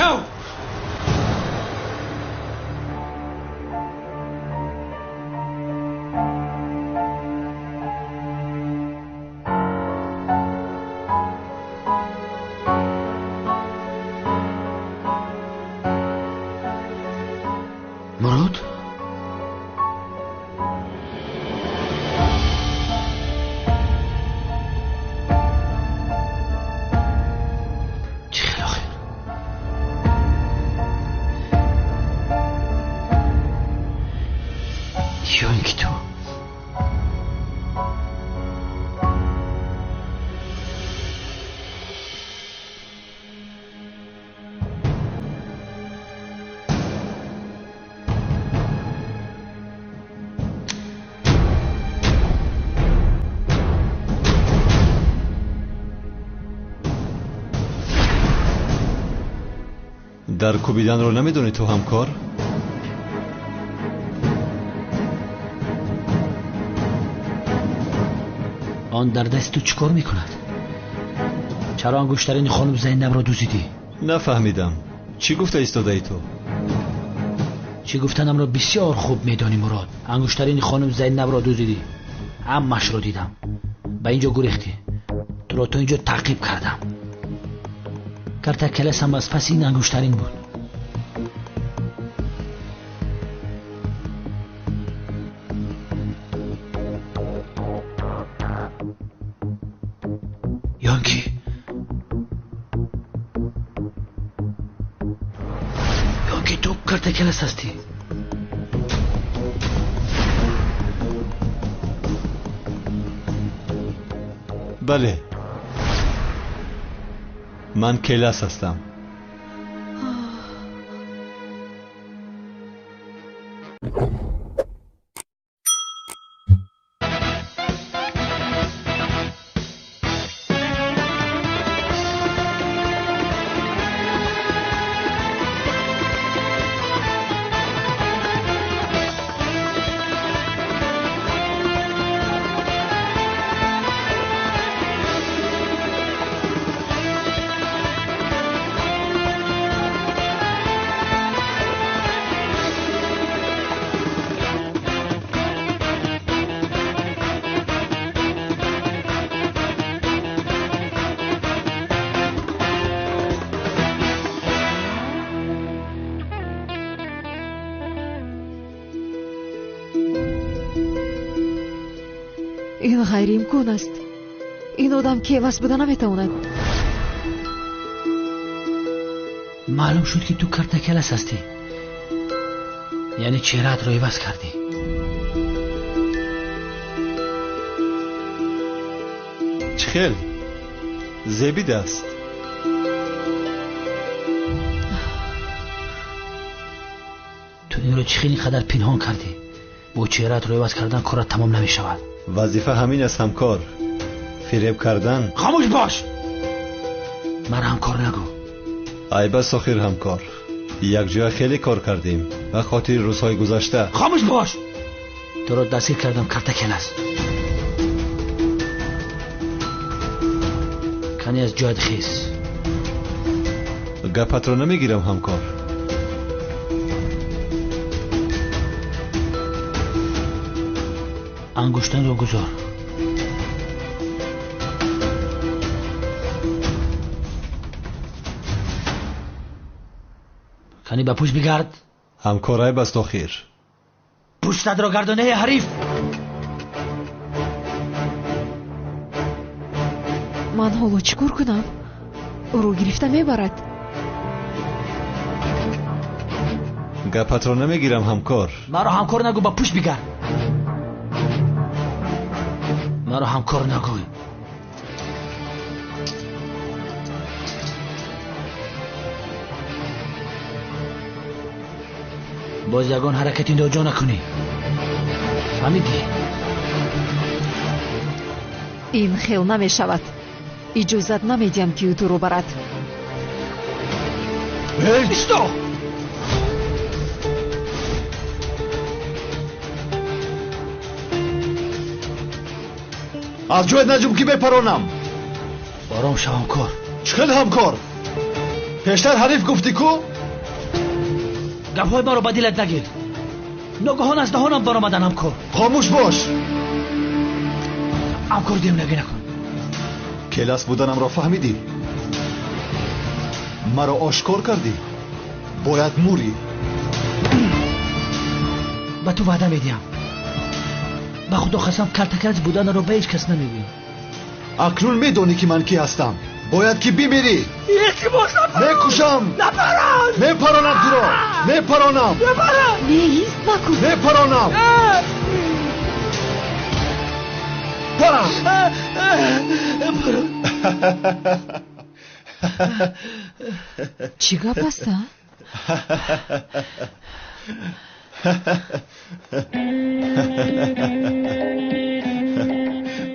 شو. مراد؟ چه خیلی آخر یا اینکه تو در کوبیدن رو نمیدونی تو همکار؟ آن در دست تو چیکار میکند؟ چرا انگشترین خانم زینب را دوزیدی؟ نفهمیدم. چی گفته ایستاده ای تو؟ چی گفتنم را بسیار خوب میدانی مراد. انگشترین خانم زینب را دوزیدی. عمش رو دیدم. به اینجا گریختی. تو را تا اینجا تعقیب کردم. کرتا کلاس هم از پس این انگشترین بود. یانکی تو کرتا کلاس هستی؟ بله، من کلاس هستم. این غیر امکان است. این آدم کیوس بوده نمیتواند. معلوم شد که تو کرتا کلاس هستی. یعنی چهره‌ات رو عوض کردی. خیلی زبیده است. تو این رو چخیلی قدر پنهان کردی. با چهره‌ات رو عوض کردن کارت تمام نمی شود. وظیفه همین است همکار. فریب کردن. خاموش باش. من همکار نگو. ای بس آخر همکار. یک جای خیلی کار کردیم و خاطر روزهای گذشته. خاموش باش. تو رو دستگیر کردم کرتا کلاس. کنی از جایت خیز. گپت رو نمیگیرم همکار. انگشتن رو گذار. کنی به پوش بگرد. همکارای بست آخر. پوشتت را گردانه حریف. من حالا چیکار کنم؟ او رو گرفته میبرد. گپت رو نمیگیرم همکار. مرا همکار نگو، به پوش بگرد. مرا همکار نگوی. باز یگان حرکت اینجا جا نکنی. فهمیدی؟ این خیل نمی شود. اجازت نمیدیم که او تو رو برد. ایستو! از جویت نجوم که بپرانم. آرام شو همکار. چخیل همکار؟ پیشتر حریف گفتی کو؟ گپ‌های ما رو به دلت نگیر. ناگهان از دهانم برآمدن همکار. خاموش باش. همکار دیوونگی نکن. کلاس بودنم را فهمیدی؟ مرا آشکار کردی. باید موری. به تو وعده میدیم به خدا قسم کلتکلس بودن رو به هیچ کس نمیگویم. اکنون میدونی که من کی هستم. باید که بمیری. یکی باش میکشم. نپران. میپرانم تو را. میپرانم. نه ایست نکن. میپرانم. پرم. چی گپ است؟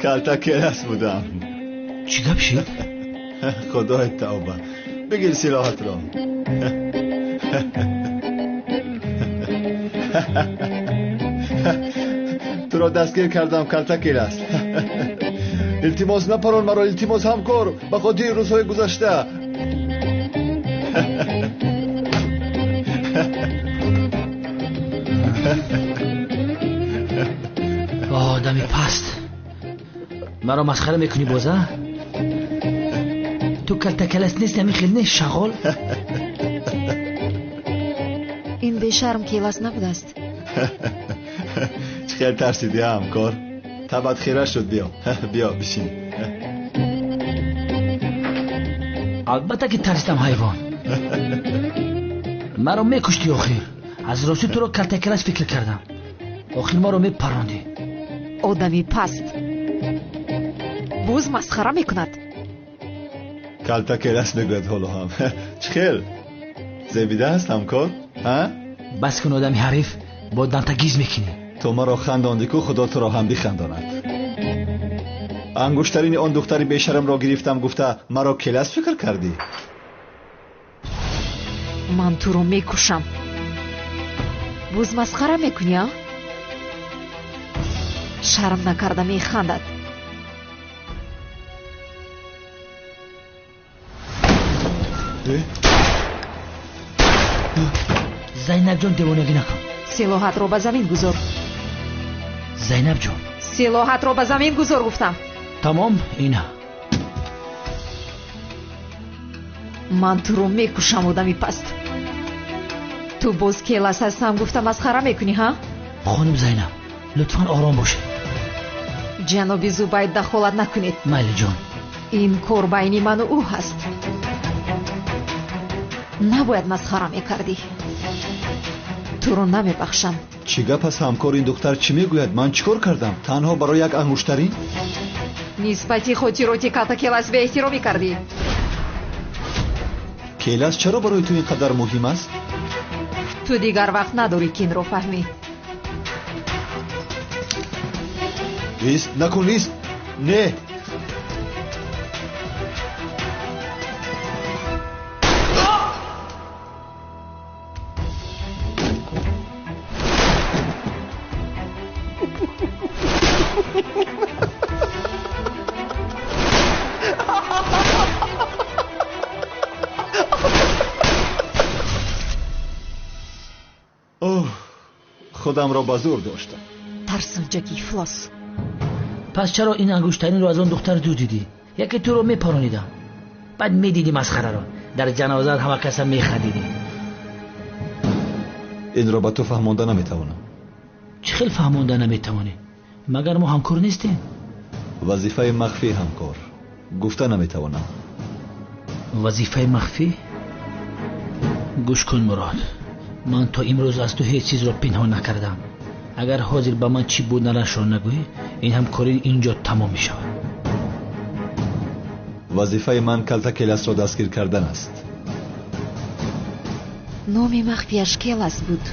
کلتک کلاس بودم. چی گپ شد؟ خدای توبه. بگیر سلاحت را. تو را دستگیر کردم کلتک کلاس. التماس نپران مرا. التماس همکار به خاطر روزهای گذشته. آدمی پست مرا مسخره میکنی بازه؟ تو کلتکلس نیست همین خیلی نیست شغال؟ این بیشرم کلاس نبوده است. چه خیلی ترسیدی همکار؟ طبعت خیره شد. بیا بیا بشین. البته که ترسیدم حیوان. مرا میکشتی آخر. از راستی تو رو کلتکلس فکر کردم. آخر ما رو میپراندی. آدمی پست بوز مسخره میکند. کلتک کلاس میگوید حالا هم. چه خیلی زیبیده هست همکار؟ ها؟ بس کن آدمی حریف با دنتگیز میکنی. تو مرا خنداندی که خدا تو را هم بخنداند. انگشترین آن دختر بیشرم را گرفتم گفته مرا کلاس فکر کردی. من تو رو میکشم. بوز مسخره میکنی ها؟ شرم نکرده میخندد. زینب جان دیوانگی نکن. سلاحت رو به زمین گذار. زینب جان سلاحت رو به زمین گذار گفتم. تمام اینه. من تو رو میکشم آدمی پست. تو باز کلاس هستم گفتم مسخره میکنی ها؟ خانم زینب لطفاً آرام باشه. جنابی زبید دخالت نکنید. میل جان این کار بین من و او هست. نباید مسخره میکردی. تو رو نمیبخشم. چی گپ است همکار؟ این دختر چی میگوید؟ من چیکار کردم؟ تنها برای یک انگشترین؟ نسبتی خاطراتی کلتک کلاس به احترامی کردی. کلاس چرا برای تو اینقدر مهم است؟ تو دیگر وقت نداری که این رو فهمی. ایست نکن. ایست. نه. خودم را به زور داشتم. ترسنجگی فلاس. پس چرا این انگشترین رو از اون دختر دو دیدی؟ یکی تو رو میپرانیدم بعد میدیدی مسخره رو در جنازه همه کس هم میخندیدی. این را به تو فهمانده نمیتوانم. چه خیلی فهمانده نمیتوانی؟ مگر ما همکار نیستیم؟ وظیفه مخفی همکار. گفته نمیتوانم. وظیفه مخفی؟ گوش کن مراد، من تا امروز از تو هیچ چیز را پنهان نکردم. اگر حاضر به من چی بودنش را نگویی این همکاری اینجا تمام می شود. وظیفه من کلتک کلاس را دستگیر کردن است. نام مخفیش کلاس بود.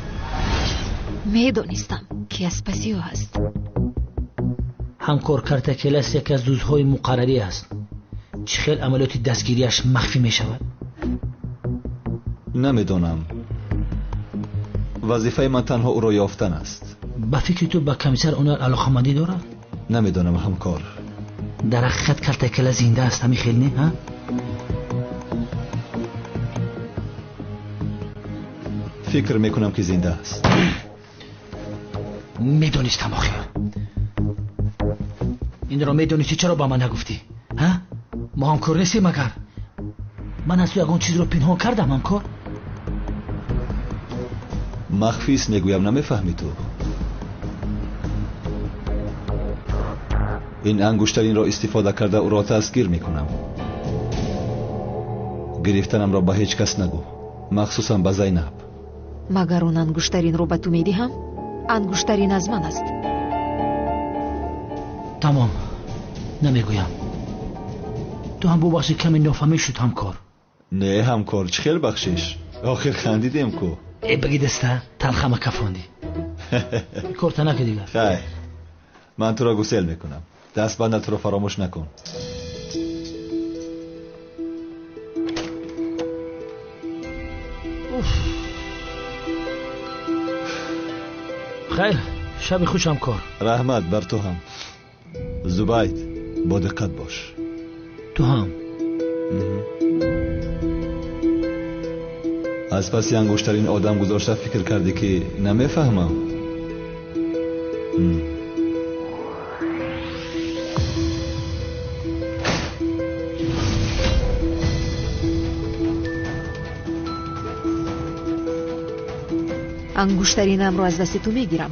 میدانستم که اسپاسیو هست. همکار کلتک کلاس یک از روزهای مقرری است. چه خیلی عملیات دستگیریش مخفی می شود؟ نمیدانم. وظیفه من تنها او را یافتن است. با فکر تو با کمیسر اون علاقه‌مندی دارد؟ نمیدانم همکار. در حقیقت کلتک کلاس زنده است همین خیلی نه؟ فکر میکنم که زنده است. میدونستم آخه. این را میدونستی چرا با من نگفتی؟ ها؟ ما همکار نیستیم مگر؟ من از تو یگان چیز رو پنهان کردم همکار؟ مخفیست میگویم، نمیفهمی تو. این انگشترین را استفاده کرده او را دستگیر میکنم. گرفتنم را به هیچ کس نگو، مخصوصا به زینب. مگر اون انگشترین رو به تو میدهم؟ انگشترین از من است. تمام، نمیگویم. تو هم ببخشی کمی نافهمی شد همکار. نه همکار، چه خیلی بخشش. آخر خندیدیم کو. ای بگی دسته تلخمه کفاندی. کارتا نکه دیگر. خیر، من تو را گسل میکنم. دست بندت رو فراموش نکن. خیر، شب خوش همکار. رحمت بر تو هم. زبید، با دقت باش. تو هم. از پس انگشترین آدم گذاشته فکر کردی که نمیفهمم. انگشترینم رو از دست تو میگیرم.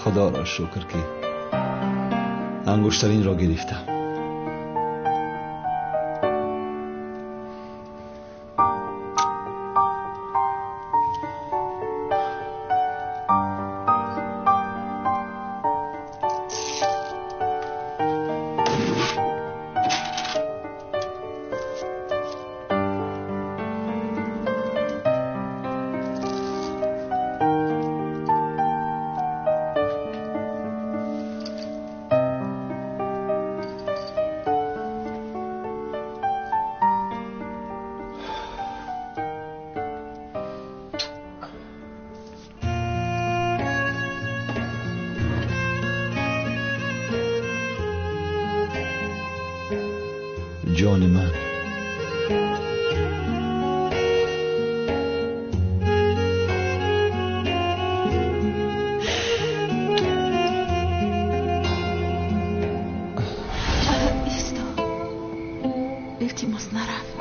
خدا را شکر که انگشترین را گرفتم. جان من، ایستا، التماس نرفت.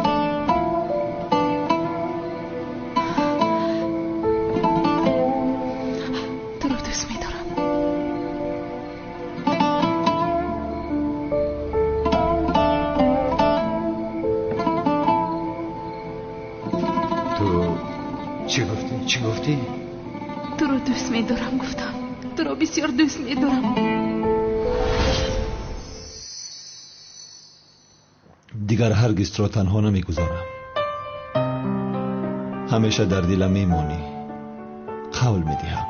تو رو دوست می‌دارم. چی گفتی؟ تو رو دوست می‌دارم گفتم. تو رو بسیار دوست می‌دارم. دیگر هرگز تو را تنها نمیگذارم. همیشه در دلم میمانی. قول میدهم.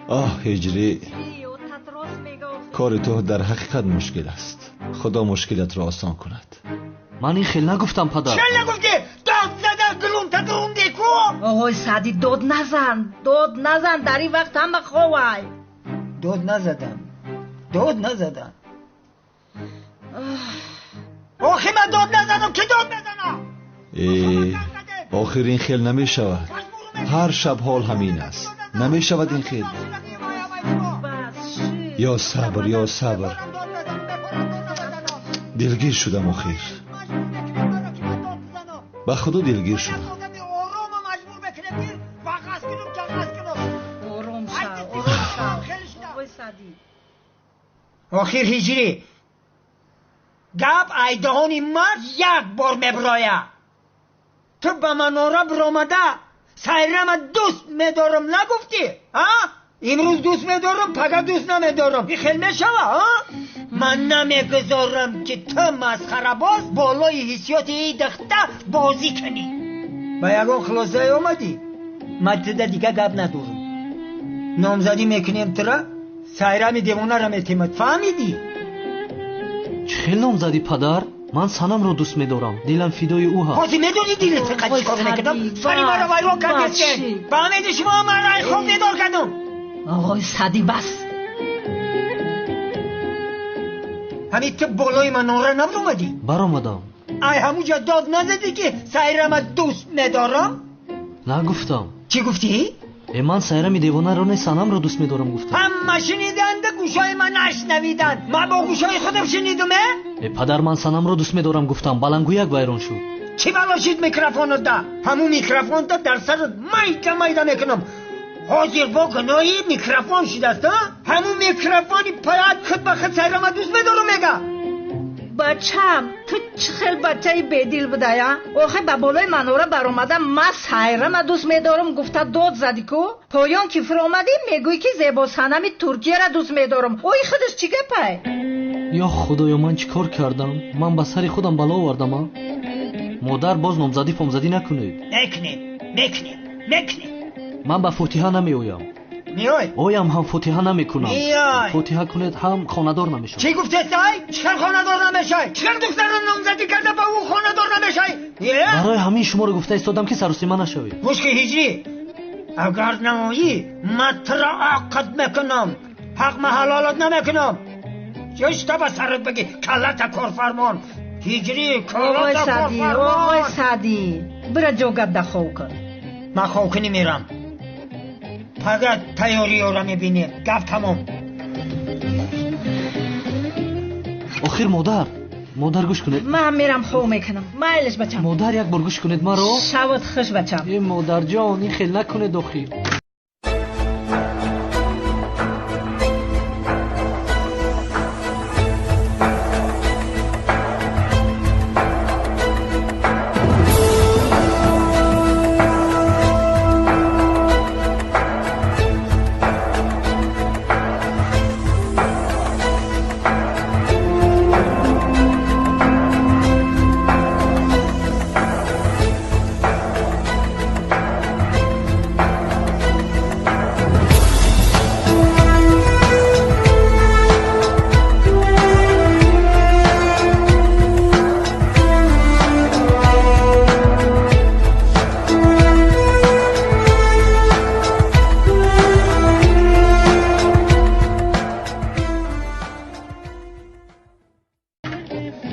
آه هجری، کار تو در حقیقت مشکل است. خدا مشکلت را آسان کند. من این خیلی نگفتم پدر. چه نگفتی؟ داد زدن گلوم تدوم دیکو. آقای سعدی داد نزن در این وقت هم بخوای. داد نزدم، داد نزدن. آخه من داد نزدم که داد بزنم. آخر این خیل نمی شود. هر شب حال همین است. نمی شود این خیل. یا صبر یا صبر. دلگیر شدم آخر. با خدا دلگیر شدم. آخر هجری گپ ایدهانی مرد یک بار مبرایه. تو به مناره برامده سایرم دوست میدارم نگفتی؟ امروز دوست میدارم پگه دوست نمیدارم. این خیلی میشوه. من نمیگذارم که تو مسخره باز بالای حسیات ای دخته بازی کنی. با یکان خلاصه آمدی. من تده دیگه گپ ندارم. نامزدی میکنیم تره سایرم دیوانه را میتیمد. فهمیدی؟ چه خیلی نامزدی پدر؟ من سنم رو دوست میدارم. دلم فدای او هست. بازی میدونی دیلت چقدر چیکار میکردم؟ فری مرا ویران کردی. فهمیدی شما من رای خوب ندار کردم. آقای سعدی بس. همین تو بالای من نوره نبرومدی؟ برآمدم. ای همونجا داد نزدی که سایرم دوست میدارم؟ نگفتم. چی گفتی؟ من سایرم دیوانه رو نه سنم رو دوست میدارم گفتم. همه شنیدند گوشای من نشنویدند. من با گوشای خودم شنیدم. پدر من سنم رو دوست میدارم گفتم. بلنگو یک ویران شد. چی بلاشید میکروفون ده؟ همون میکروفون ده در سر میده میکنم. حاضر با گناهی میکروفون شده است. همون میکروفونی پاید خود به خود سایرم دوست میدارم میگه. بچم تو چه خیلی بچه بیدیل بوده یا؟ آخه با بالای منوره برآمده من سایرم دوست میدارم گفته داد زدی کو؟ پایان که فرو آمدی میگوی که زیبا صنمی ترکیه را دوست میدارم. اوی خودش چی گپه؟ یا خدایا من چیکار کردم؟ من به سر خودم بلا آوردم. مادر باز نامزدی پامزدی نکنید. نکنید. من به فاتحه نمیایم. میای؟ اویم هم فاتحه نمیکنم. میای؟ فاتحه کنید هم خاندار نمیشم. چی گفته سای؟ چکر خاندار نمیشای؟ چکر دخترم نامزدی کرده با او خاندار نمیشای؟ برای همین شما رو گفته استادم که سر و سیمه نشوی. مشکل هیچی. اگر نمایی من ترا عقد میکنم. حق محلالت نمیکنم. جشتا به سرت بگی کلت کارفرمان. هجری کلت کارفرمان. آقای سعدی برا جوگت دخواه کن. من خواه کنی میرم. فقط تیاری ها را میبینی. گفت تمام. آخر مادر گوش کنید. من میرم خواه میکنم. مایلش بچم. مادر یک بار گوش کنید مرا. شوت خوش بچم. ای مادر جان این خیلی نکنید آخر.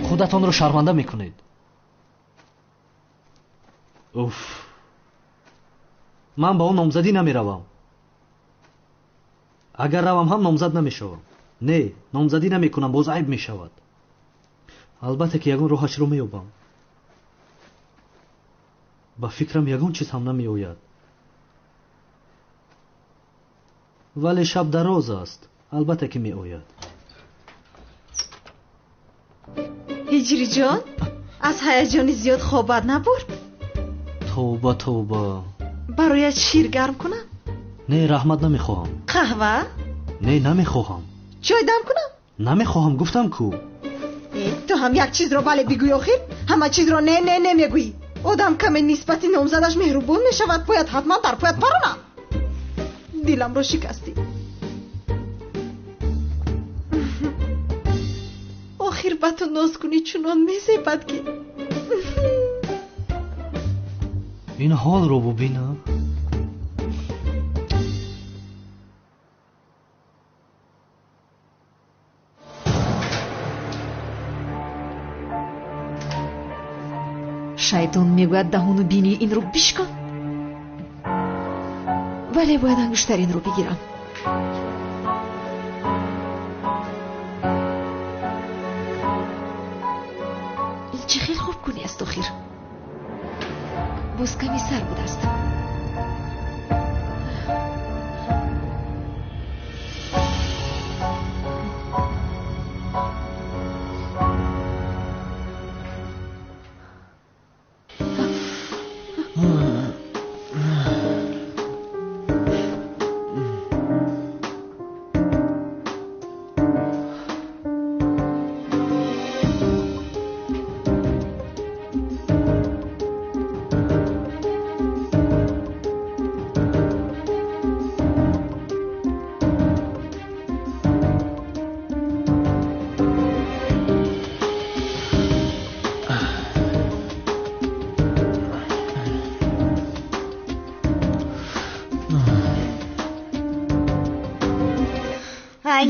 خودتان رو شرمنده میکنید. اوف. من با اون نامزدی نمیروم. اگر روم هم نامزد نمیشوم. نه نامزدی نمیکنم باز عیب میشود. البته که یگان راهش رو مییابم. با فکرم یگان چیز هم نمیآید. ولی شب دراز است. البته که میآید. هجری جان از هیجان زیاد خوابت نبرد؟ توبه برایت شیر گرم کنم؟ نه رحمت نمیخواهم. قهوه؟ نه نمیخواهم. چای دم کنم؟ نمیخواهم گفتم کو. تو هم یک چیز رو بله بگوی آخر همه چیز رو نه نمیگویی. آدم کمی نسبتی نامزدش مهربون میشود باید حتما در پایت پرانم. دلم رو شکستی. آخر با تو ناز کنی چونان میزیبد که این حال رو ببینم. шайтон мегӯяд даҳону бинии инро бишкан. вале бояд ангуштаринро бигирам. ин чӣ хел хуб кунӣ аст охир. боз ками сар будааст.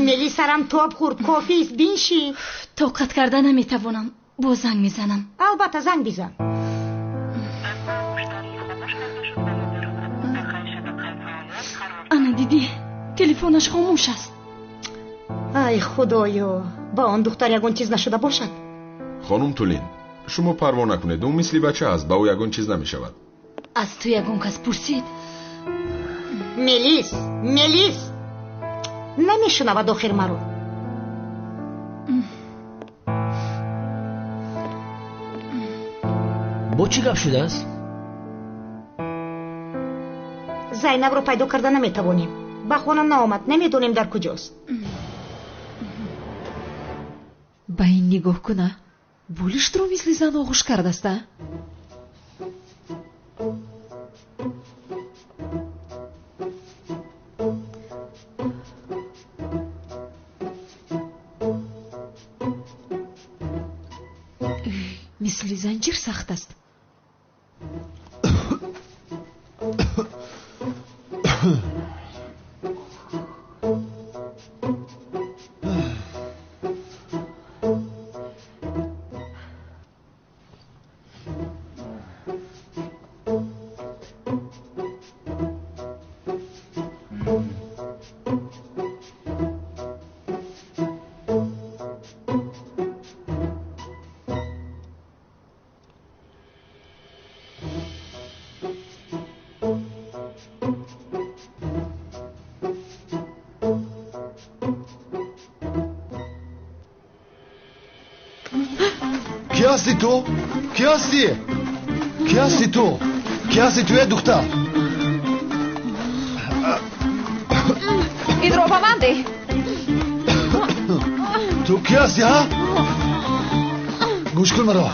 мели сарам тоб хурд. кофист, бинши. тоқат карда наметавонам. боз занг мезанам. албатта занг бизан. ана дидӣ, телефонаш хомӯш аст. ай худоё, ба он духтар ягон чиз нашуда бошад. хонум Тулин, шумо парво накунед, ӯ мисли бача аст, ба ӯ ягон чиз намешавад. аз ту ягон кас пурсид? мелис намешунавад охир маро. бо чӣ гап шудааст? зайнабро пайдо карда наметавонем. ба хона наомад, намедонем дар куҷост. ба ин нигоҳ куна. булиштро мисли зан оғӯш кардааста. мисли занҷир сахт аст. کی هستی تو؟ کی هستی؟ کی هستی تو؟ کی هستی توی دختر؟ این رو با من ده. تو کی هستی ها؟ گوش کن مرا.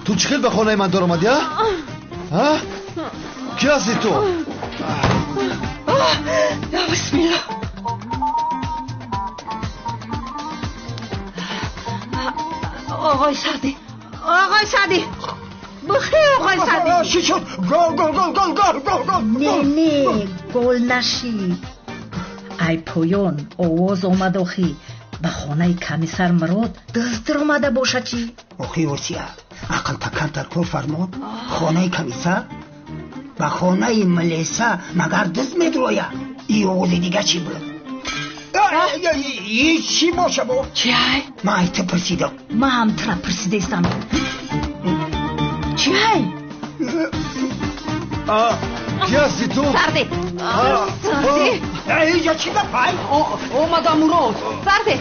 تو چقدر به خانه من دار اومدی ها؟ ها؟ کی هستی تو؟ بسم الله. آقای سعدی بخیر. آقای سعدی چی شد؟ گل نه گل نشید. ای پویان آواز آمد آخی به خانه کمیسر مراد دزد آمده باشه چی؟ آخی وسیع عقل تکن در کار فرمود. خانه کمیسر به خانه ملیسا مگر دزد میدرویه. این آواز دیگه چی بود؟ چی باشه با؟ چی های؟ من ایت پرسیدم. من هم ترا پرسیده استم. چی های؟ کی هستی تو؟ سرده. اینجا چی گفت؟ اومدم مراد. سرده.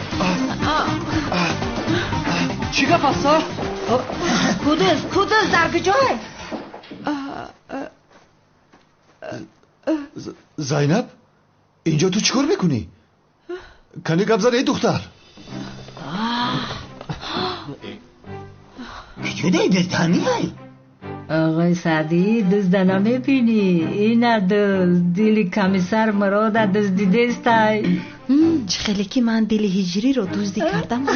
چی گفت است؟ کدوز در کجای؟ زینب اینجا تو چیکار میکنی؟ کنی گپ زد ای دختر. کجای دزدانی های؟ آقای سعدی دزد نمیبینی؟ این دزد دل کمیسر مراد دزدیده استای. چه خیلی که من دل هجری رو دزدی کردم.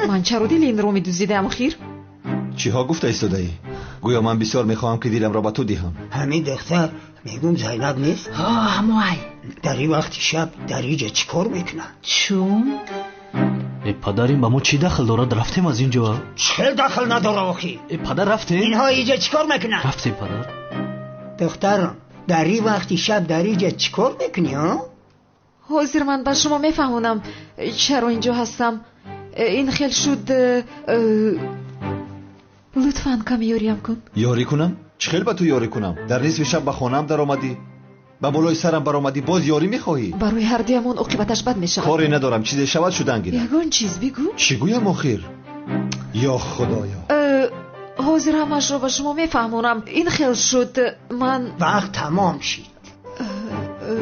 من چرا دل این رو میدزدیدم خیر؟ چی ها گفته ایستاده ای؟ گویا من بسیار میخواهم که دیلم را با تو دهم. همین دختر میگم زینب نیست؟ هموی در این وقت شب در اینجا چی کار میکنن؟ چون؟ падарим ба мо чӣ дахл дорад? рафтем аз ин ҷо? چه دخل نداره آخی падар рафтем? اینها اینجا چیکار میکنن؟ рафтем падар. دخترم در این وقتی شب در اینجا چیکار میکنی ها؟ حاضر من به شما میفهمونم چرا اینجا هستم. این خیلی شد. لطفاً کمی یاریم کن. یاری کنم؟ چه خیلی با تو یاری کنم؟ در نصف شب به خانم در آمدی؟ با بالای سرم بر آمدی باز یاری میخواهی؟ برای هر دیمون عاقبتش بد میشود. کاری ندارم، چیزی شود شدن گیرم. یگان چیز بگو. چی گویم آخر؟ یا خدایا. حاضر همش رو به شما میفهمونم. این خیلی شد. من وقت تمام شد.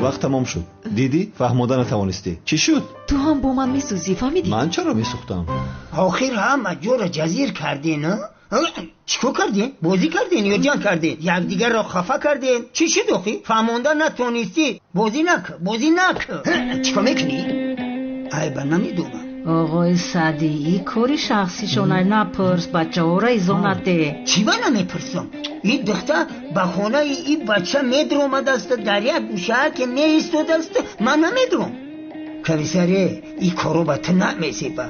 وقت تمام شد. دیدی؟ فهموندن نتوانستی. چی شد؟ تو هم با من میسوزی، فهمیدی؟ من چرا میسوختم؟ آخر همه جور جزیر کردین ها؟ چیکار کردین؟ بازی کردین یا جنگ کردین؟ یک دیگر را خفه کردین؟ چی شد آخی؟ فهموندن نتونستی؟ بازی نکن چیکار میکنی؟ ای با نمیدونم. آقای سعدی این کاری شخصیشونه، نپرس، بچه ها را ایزانت ده. چی با نمیپرسم؟ این دختر به خانه این بچه میدرومد است، در یک گوشه که میستود است، من نمیدروم. کمیسره این کارو به تو نمیسیبه.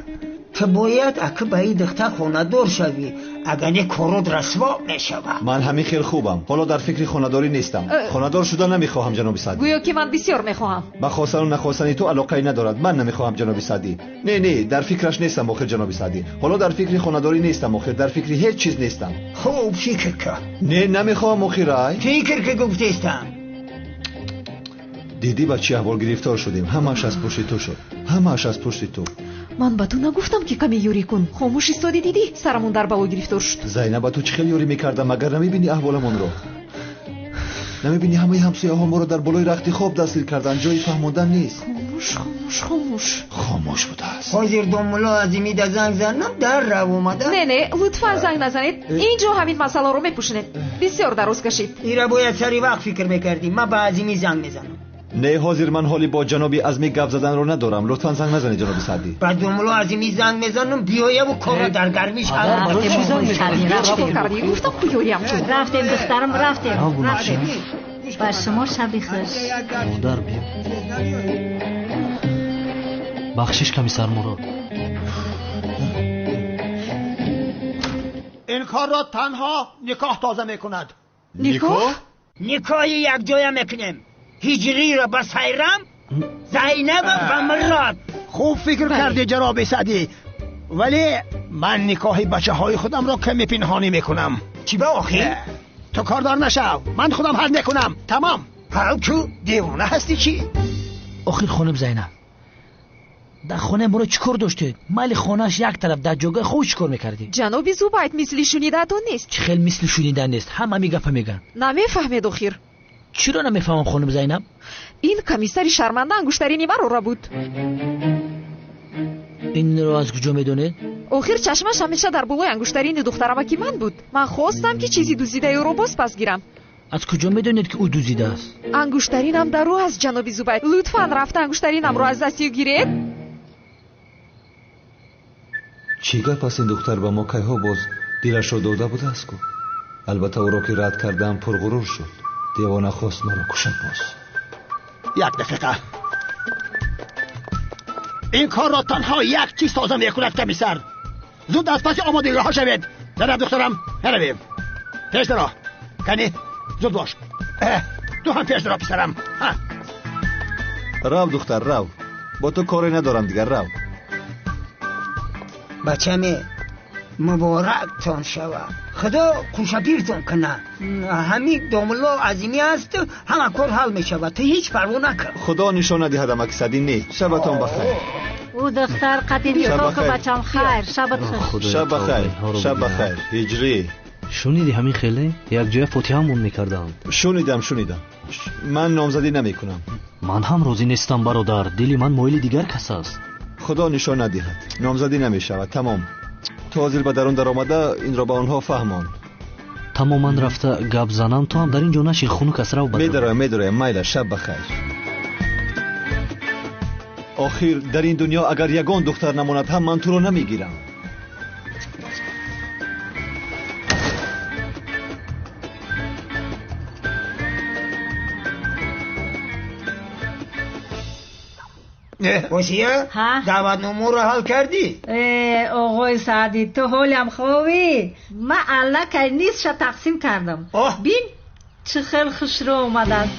تو باید اگه به این دختر خانه دار شوی، اگر نه کارو رسوا میشوه. من همین خیلی خوبم، حالا در فکر خانه‌داری نیستم. خانه‌دار شدن نمیخواهم جناب سعدی. گویا که من بسیار میخواهم. با خواستن و نخواستن تو علاقه ندارد. من نمیخواهم جناب سعدی. نه در فکرش نیستم آخر جناب سعدی. حالا در فکر خانه‌داری نیستم آخر، در فکر هیچ چیز نیستم. خوب فکر کن. نه نمیخواهم آخر. فکر که گفتم. دیدی با چی احوال گرفتار شدیم؟ همه‌اش از پشت تو شد. همه‌اش از پشت تو. من به تو نگفتم که کمی یوری کن. خاموش ایستادی، دیدی سرمون در بلا گرفتار شد. زینب تو چه خیلی یوری میکردم، مگر نمیبینی احوالمون رو؟ نمیبینی همه همسایه‌ها ما رو در بالای رخت خواب دستگیر کردن، جایی فهموندن نیست. خاموش بوده است. حاضر دوملا عظیمی در زنگ زنم در رو اومده. نه لطفا زنگ نزنید. اینجا همین مسئله رو میپوشونید. بسیار دراز کشید. ایرا باید سری وقت فکر میکردیم. من به عظیمی زنگ میزنم. نه حاضر من حالی با جنابی عظمی گپ زدن رو ندارم، لطفا زنگ نزنید جناب سعدی. بعد دوملا عظیمی زنگ میزنم بیایه و کارا در گرمیش حل رفتیم. گفتم کجاییم تو. رفتیم دخترم رفتیم. با شما شبی خوش. مادر بیا. بخشش کمیسر مراد. این کار را تنها نکاح تازه میکند. نکاح یک جای میکنیم. هجری را بس حیرم، زینب و مراد. خوب فکر کردی جناب سعدی، ولی من نکاح بچه های خودم را کمی پنهانی میکنم. چی با آخی؟ تو کاردار نشو، من خودم حل میکنم. تمام. حال تو دیوانه هستی چی؟ آخر خانم زینب در خانه ما رو چیکار داشته؟ مال خانهش یک طرف در جگه خوش چیکار میکردی؟ جناب زوبایت مثلی شنیدن نیست. خیلی مثل شنیدن نیست، همه میگفه میگن. نمیفهمید آخر. چرا نمیفهمم خانم زینب؟ این کمیسری شرمنده انگشترینی من را بود. این رو از کجا میدونید؟ آخر چشمش همیشه در بالای انگشترین دخترم که من بود. من خواستم که چیزی دزدیده او رو باز پس گیرم. از کجا میدونید که او دزدیده است؟ انگشترینم در رو از جناب زوبایت. لطفاً رفته انگشترینم رو از دستی گیرید. چی گپ است این دختر با ما که ها باز دلش رو داده بوده است کو؟ البته او را که رد کردم پرغرور شد، دیوانه خواست مرا کشد. باز یک دقیقه. این کار را تنها یک چیز تازه میکند کمیسر. زود از پس آمادگی ها شوید. جناب دخترم برویم. پیش درا کنی زود باش. تو هم پیش درا پسرم. رو دختر رو، با تو کاری ندارم دیگر. رو بچه می مبارک تان شوه، خدا خوشبیرتون کنه. همین دوملا عظیمی است، همه کار حل می شود. تو هیچ پروا نکن. خدا نشان ندهد امک سعدی. نه شبتان بخیر. او دختر قطعی اتاق بچم خیر. شبت خوش. شب بخیر. شب بخیر. هجری شنیدی همین خیلی؟ یک جای فوتیه همون میکردند. شنیدم. من نامزدی نمی کنم. من هم راضی نیستم برادر. دلی من مایل دیگر کس است. خدا نشان ندهد نامزدی نمی شود. تمام. تو حاضر به درون در آمده این را به آنها فهمان. تماما رفته گپ زنم. تو هم در اینجا نشین خونو کس رو بدر. میدارم. میله شب بخیر. آخر در این دنیا اگر یگان دختر نماند هم من تو رو نمیگیرم. واسیه دعوتنامه رو حل کردی؟ آقای سعدی تو حالم خوبی؟ من علکه نیستش تقسیم کردم. بین چه خیلی خوش رو اومدن.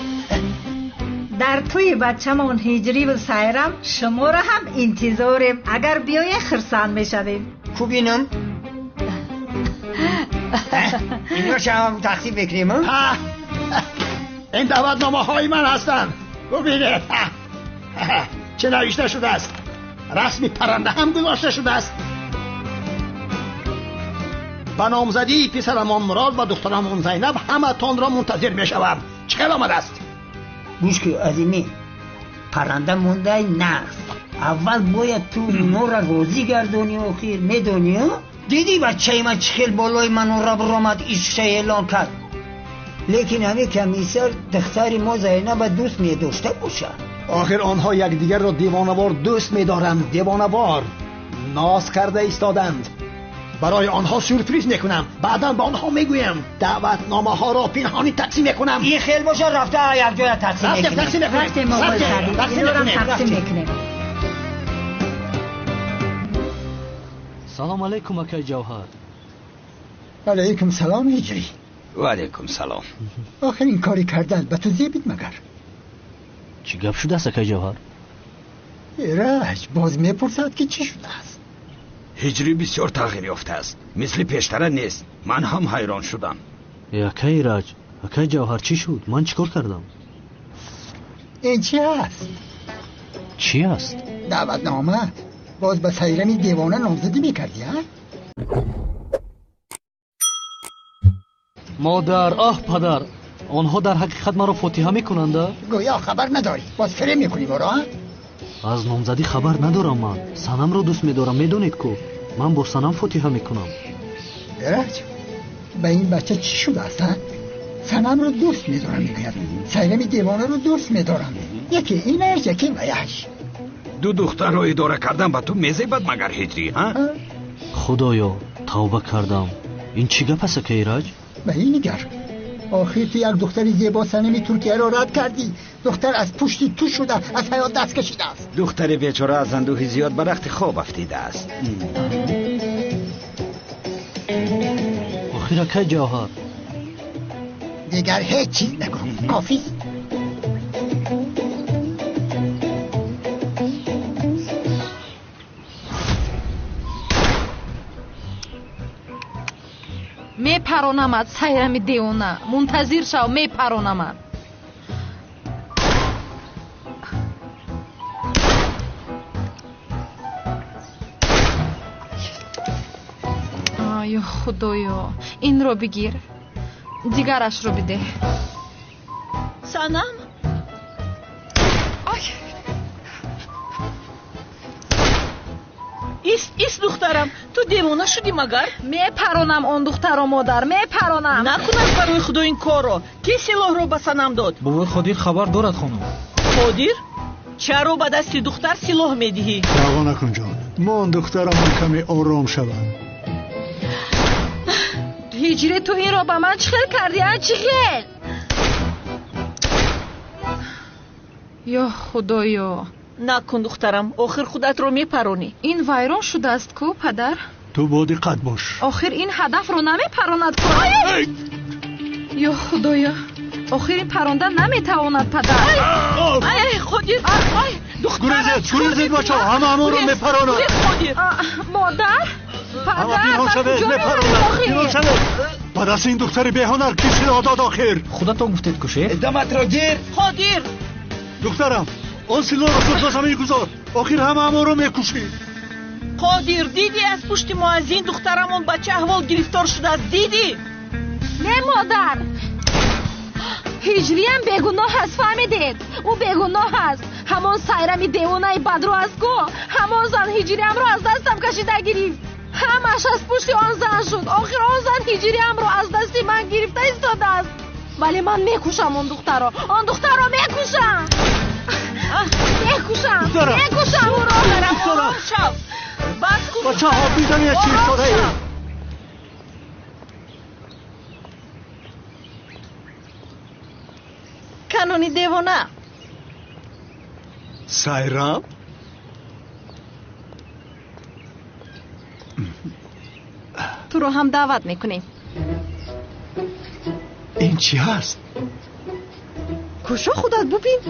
در توی بچه‌مون هجری و سایرم شما را هم انتظاریم. اگر بیای خرسند میشویم. خوبینم؟ اینا شما تقسیم بکنیم؟ این دعوتنامه های من هستن. ببینید چه نوشته شده است. رسمی پرنده هم گذاشته شده است. به نامزدی پسرمان مراد و دخترمان زینب همه تان را منتظر می شوم. چه خیلی آمده است؟ گوش که عظیمی پرنده مونده نقص. اول باید تو اونا را گازی گردونی و خیر میدونی. دیدی بچه من چه خیلی بالای من را برامد ایش اعلان کرد. لیکن همه کمیسر دختر ما زینب دوست می داشته باشه. آخر آنها یک دیگر را دیوانوار دوست می دارند. دیوانوار ناز کرده ایستادند. برای آنها سورپریز میکنم. بعدا با آنها میگویم. دعوتنامه ها را پنهانی تقسیم میکنم. این خیلی باشه رفته یک جای تقسیم میکنیم. تقسیم میکنیم. سلام علیکم اکای جوهر. علیکم سلام هجری. و علیکم سلام. آخر این کاری کردن به تو زیبید مگر؟ چی گپ شده است اکای جوهر؟ ایرج باز میپرسد که چی شده است. هجری بسیار تغییر یافته است. مثل پیشتر نیست. من هم حیران شدم. اکای ایرج اکای جوهر چی شد؟ من چیکار کردم؟ این چی است؟ چی است؟ دعوتنامه. باز به سیرمی دیوانه نامزدی میکردی ها؟ مادر پدر آنها در حقیقت مرا فاتحه میکنند؟ گویا خبر نداری. باز فریب میکنی برا؟ از نامزدی خبر ندارم. من سنم رو دوست میدارم. میدونید کو من با سنم فاتحه میکنم. ایرج به این بچه چی شده است؟ سنم رو دوست میدارم میگوید. سیرمی دیوانه رو دوست میدارم. یکی اینش یکی ویش. دو دختر رو اداره کردم به تو میزیبد مگر هجری ها؟ خدایا توبه کردم. این چی گپ است که ایرج؟ به این نگر. آخر تو یک دختر زیبا سنمی ترکیه را رد کردی. دختر از پشتی تو شده. از حیات دست کشیده است. دختر بیچاره از اندوه زیاد به رخت خواب افتیده است. آخر که جوهر دیگر هیچ چیز نگو. کافی است. میپرونمت سیرمی دیونه. منتظر شو میپرونمت. آی خدایا این رو بگیر. دیگرش رو بده. سنم ایست دخترم تو دیوانه شدی مگر؟ میپرونم اون دختر مادر میپرونم. نکنم برای خدا این کار رو. کی سلاح رو به سنم داد؟ بابای خادر خبر دارد خانم. خادر؟ چرا به دست دختر سلاح میدهی؟ دعوا نکن جان. ما اون دخترم کمی آرام شوند. هجری تو این را به من چخل کردی؟ چخل؟ یا خدایا نکن دخترم. آخر خودت رو میپرونی. این ویران شده است کو پدر؟ تو با دقت باش. آخر این هدف رو نمیپروند کو؟ یا خدایا آخر این پرونده نمیتواند پدر. ای خودی گریزید بچه همه رو میپراند. مادر همه پیران شده میپراند. با دست این دختر بیهانر کسی را داد آخر. خودتان گفتید کشه؟ دمت را گیر. خادر دخترم آن سلاح را خود بزمین گذار. آخر همه رو میکشی. قادر دیدی از پشت ما از این دخترمون بچه احوال گرفتار شده است. دیدی؟ نه مادر هجری هم بگناه هست. فهمیدید؟ او بگناه هست. همون سیرمی دیوانه بدرو است کو. همون زن هجری هم رو از دستم کشیده گرفت. همش از پشت آن زن شد. آخر آن زن هجری هم رو از دستی من گرفته ایستاده است. ولی من میکشم اون دختر رو. آن دختر رو میکشم. میکشم بچه ها بیدن یه چیز شده ای. کنونی دیوانه سایرم تو رو هم دعوت میکنیم. این چی هست؟ کجا خودت ببین.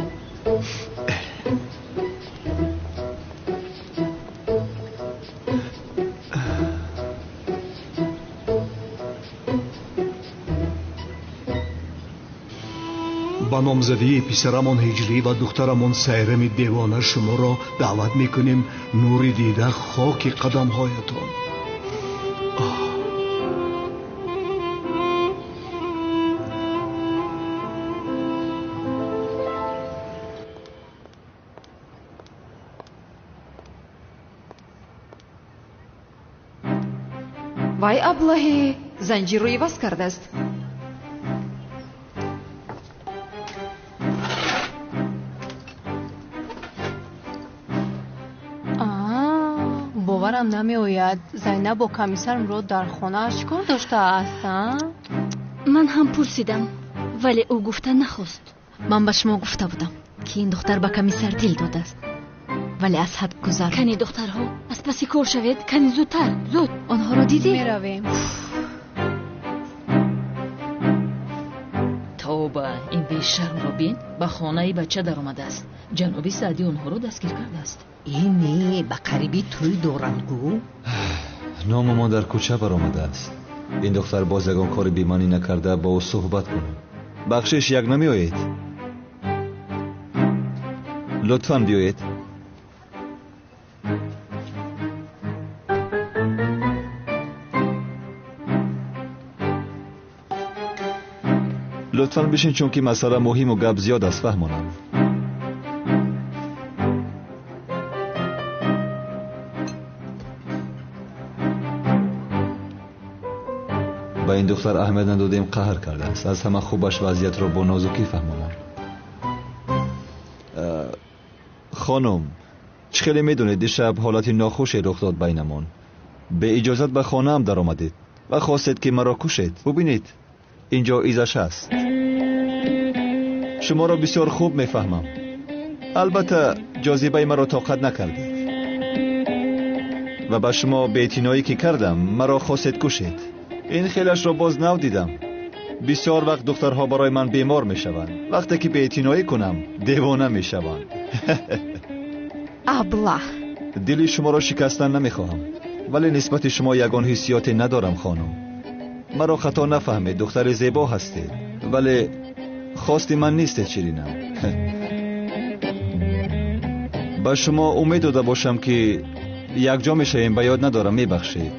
با نامزدی پسرمان هجری و دخترمان سیرم دیوانه شما را دعوت میکنیم. نوری دیده خاک قدم هایتان. вай аблаҳе занҷирро иваз кардааст. боварам намеояд зайнаб бо комиссар мурод дар хонааш чӣ кор доштааст? ман ҳам пурсидам вале ӯ гуфта нахост. ман ба шумо гуфта будам ки ин духтар ба комиссар дил додааст, вале аз ҳад гузар. кани духтарҳо аз паси кор шавед. кани зудтар, зуд. онҳоро дидӣ? меравем. توبه این بیشرم رو بین با خانه بچه در آمده است. جنابی سعدی اونها رو دستگیر کرده است. اینی به قریبی توی دورندگو؟ نام ما در کوچه بر آمده است. این دختر باز یگان کار بیمانی نکرده با او صحبت کنیم. بخشش یک نمی آیید. لطفاً بیایید. لطفاً بشین چون که مسئله مهم و گپ زیاد است فهمانم. با این دختر اهمیت ندادیم قهر کرده است. از همه خوبش وضعیت را با نازکی فهمانم. خانم چه خیلی میدونید دیشب حالت ناخوشی رخ داد بینمان. به اجازت به خانه هم در آمدید و خواستید که مرا کشید. ببینید اینجا ایزش است. شما را بسیار خوب میفهمم. البته جاذبه مرا طاقت نکردید و به شما بی‌اعتنایی که کردم مرا خواستید کشید. این خیلش را باز نو دیدم. بسیار وقت دخترها برای من بیمار میشوند. وقتی که بی‌اعتنایی کنم دیوانه میشوند. ابله دلی شما را شکستن نمیخواهم، ولی نسبت شما یگان حسیاتی ندارم خانم. مرا خطا نفهمید. دختر زیبا هستید ولی خواست من نیست شیرینم. با شما امید داده باشم که یک جا میشویم. به یاد ندارم میبخشید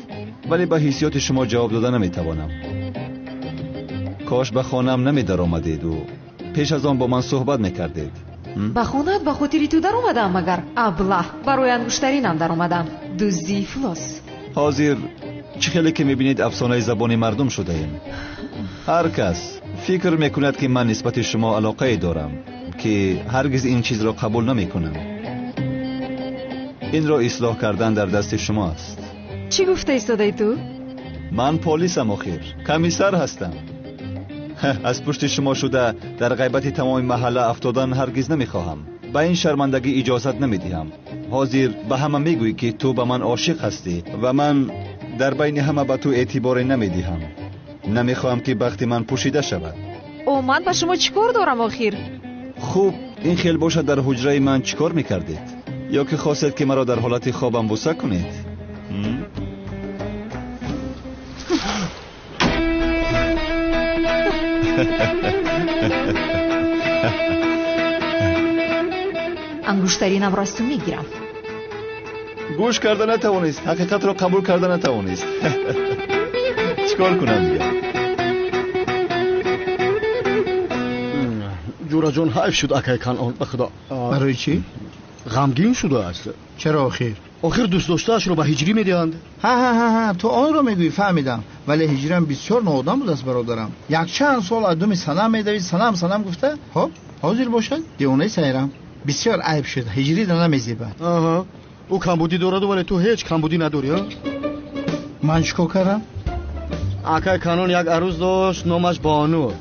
ولی به حسیات شما جواب داده نمیتوانم. کاش به خانم نمیدر آمدید و پیش از آن با من صحبت میکردید. ба хонат ба хотири ту дар омадам магар? аблаҳ, барои ангуштаринам дар омадам. дузди ифлос. حاضر چه خیلی که میبینید افسانه زبان مردم شده ایم. هر کس فکر میکند که من نسبت شما علاقه دارم که هرگز این چیز را قبول نمیکنم. این را اصلاح کردن در دست شما است. چی گفته ایستاده تو؟ من پلیسم آخر. کمیسر هستم. از پشت شما شده در غیبت تمام محله افتادن هرگز نمیخواهم. به این شرمندگی اجازت نمیدهم. حاضر به همه میگویی که تو به من عاشق هستی و من در بین همه به تو اعتبار نمیدهم. نمیخواهم که بخت من پوشیده شود. او من با شما چیکار دارم آخر؟ خوب این خیل باشد در حجره من چیکار میکردید؟ یا که خواستید که مرا در حالت خوابم بوسه کنید؟ انگشترینم را از تو میگیرم. گوش کرده نتوانست. حقیقت را قبول کرده نتوانست. چیکار کنم دیگه؟ جورا جون حیف شد اکای کنعان به خدا. برای چی؟ غمگین شده است. چرا آخر؟ آخر دوست داشتهاش رو به هجری میدهند. ها تو آن رو میگویی فهمیدم، ولی هجرم بسیار نادان بود است برادرم. یک چند سال ادومی سلام میدوید سلام گفته. خب حاضر باشد دیوانه سیرم. بسیار عیب شد. هجری در نمیزیبد. او کمبودی دارد ولی تو هیچ کمبودی نداری. من چیکار کردم؟ اکای کنون یک عروس داشت نامش بانو.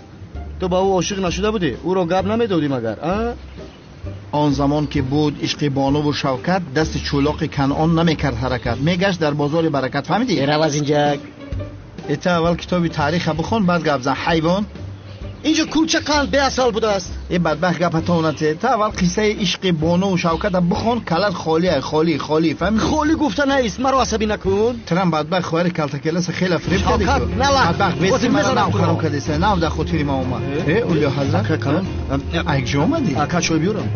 تو با او عاشق نشده بودی؟ او را گپ نمیدادی مگر؟ آن زمان که بود عشق بانو و شوکت دست چولاق کنعان نمیکرد حرکت، میگشت در بازار برکت. فهمیدی؟ برو از اینجا. ایتا اول کتابی تاریخ بخون بعد گپ زن حیوان. اینجا کوچه قند 20 سال بوده است. ای بدبخت گپ تا اونته. تا اول قصه عشق بانو و شوکت بخون کلت خالی خالی فهمی؟ خالی گفته نیست مرا عصبی نکن. ترم بدبخت خوار کلتکلس خیلی فریب کردی که. بدبخت بیسی مرا نخورم کردیسه. نه در خاطری ما اومد. اولیا حضرت. اکا کنم. ایک اومدی؟ اکا چای بیارم.